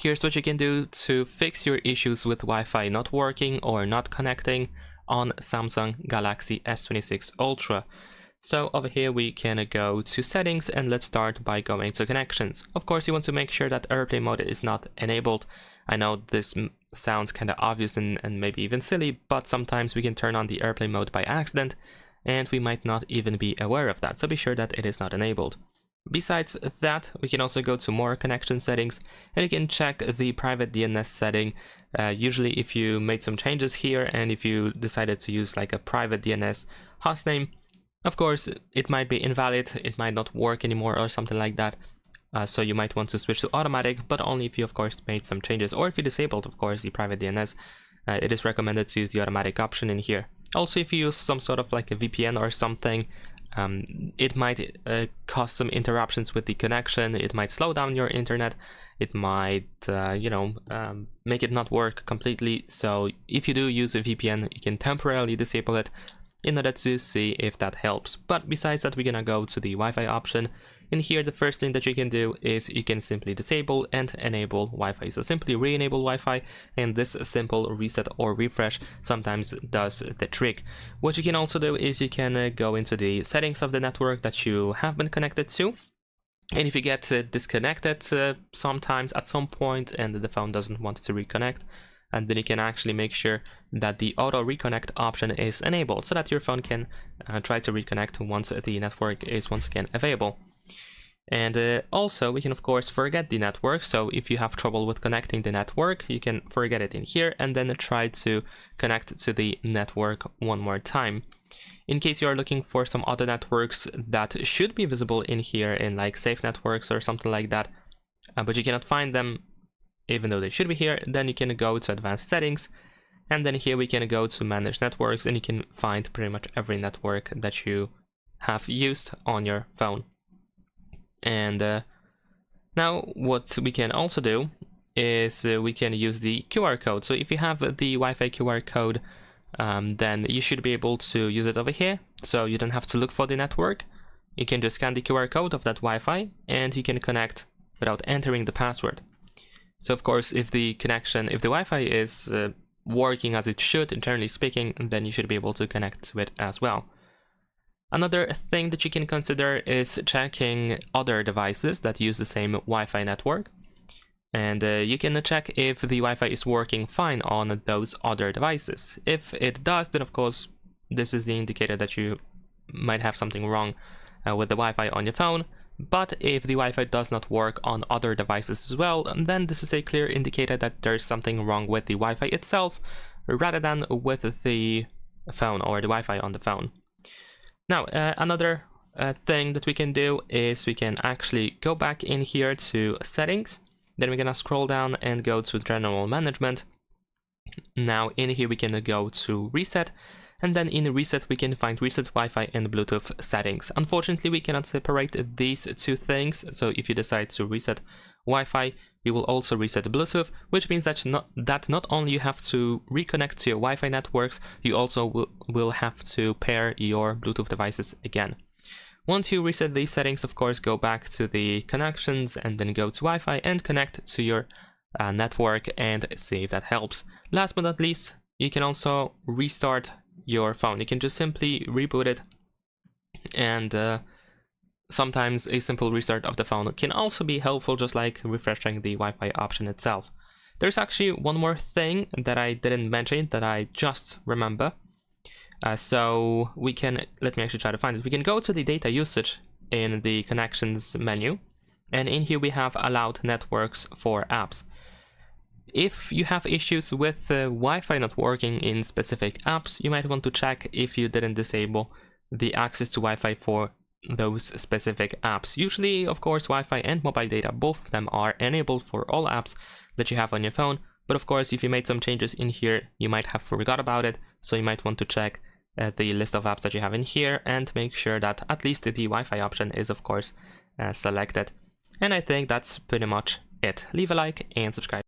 Here's what you can do to fix your issues with Wi-Fi not working or not connecting on Samsung Galaxy S26 Ultra. So over here we can go to settings, and let's start by going to connections. Of course, you want to make sure that airplane mode is not enabled. I know this sounds kind of obvious and maybe even silly, but sometimes we can turn on the airplane mode by accident and we might not even be aware of that, so be sure that it is not enabled. Besides that, we can also go to more connection settings and you can check the private DNS setting. Usually if you made some changes here and if you decided to use like a private DNS hostname, of course it might be invalid, it might not work anymore or something like that. So you might want to switch to automatic, but only if you of course made some changes, or if you disabled of course the private DNS. It is recommended to use the automatic option in here. Also, if you use some sort of like a VPN or something, it might cause some interruptions with the connection. It might slow down your internet. It might, make it not work completely. So if you do use a VPN, you can temporarily disable it in order to see if that helps. But besides that, we're gonna go to the Wi-Fi option. In here, the first thing that you can do is you can simply disable and enable Wi-Fi. So simply re-enable Wi-Fi, and this simple reset or refresh sometimes does the trick. What you can also do is you can go into the settings of the network that you have been connected to. And if you get disconnected sometimes at some point and the phone doesn't want to reconnect, and then you can actually make sure that the auto reconnect option is enabled so that your phone can try to reconnect once the network is once again available. And also we can of course forget the network. So if you have trouble with connecting the network, you can forget it in here and then try to connect to the network one more time. In case you are looking for some other networks that should be visible in here in like safe networks or something like that, but you cannot find them even though they should be here, then you can go to advanced settings, and then here we can go to manage networks, and you can find pretty much every network that you have used on your phone. And now what we can also do is we can use the QR code. So if you have the Wi-Fi QR code, then you should be able to use it over here. So you don't have to look for the network. You can just scan the QR code of that Wi-Fi and you can connect without entering the password. So of course, if the Wi-Fi is working as it should, generally speaking, then you should be able to connect to it as well. Another thing that you can consider is checking other devices that use the same Wi-Fi network. And you can check if the Wi-Fi is working fine on those other devices. If it does, then of course, this is the indicator that you might have something wrong with the Wi-Fi on your phone. But if the Wi-Fi does not work on other devices as well, then this is a clear indicator that there's something wrong with the Wi-Fi itself, rather than with the phone or the Wi-Fi on the phone. Now, another thing that we can do is we can actually go back in here to settings. Then we're gonna scroll down and go to general management. Now in here we can go to reset. And then in reset, we can find reset Wi-Fi and Bluetooth settings. Unfortunately, we cannot separate these two things. So if you decide to reset Wi-Fi, you will also reset Bluetooth, which means that not only you have to reconnect to your Wi-Fi networks, you also will have to pair your Bluetooth devices again. Once you reset these settings, of course, go back to the connections and then go to Wi-Fi and connect to your network and see if that helps. Last but not least, you can also restart your phone. You can just simply reboot it, and sometimes a simple restart of the phone can also be helpful, just like refreshing the Wi-Fi option itself. There's actually one more thing that I didn't mention that I just remember. So we can, let me actually try to find it. We can go to the data usage in the connections menu, and in here we have allowed networks for apps. If you have issues with Wi-Fi not working in specific apps, you might want to check if you didn't disable the access to Wi-Fi for those specific apps. Usually, of course, Wi-Fi and mobile data, both of them are enabled for all apps that you have on your phone. But of course, if you made some changes in here, you might have forgot about it. So you might want to check the list of apps that you have in here and make sure that at least the Wi-Fi option is, of course, selected. And I think that's pretty much it. Leave a like and subscribe.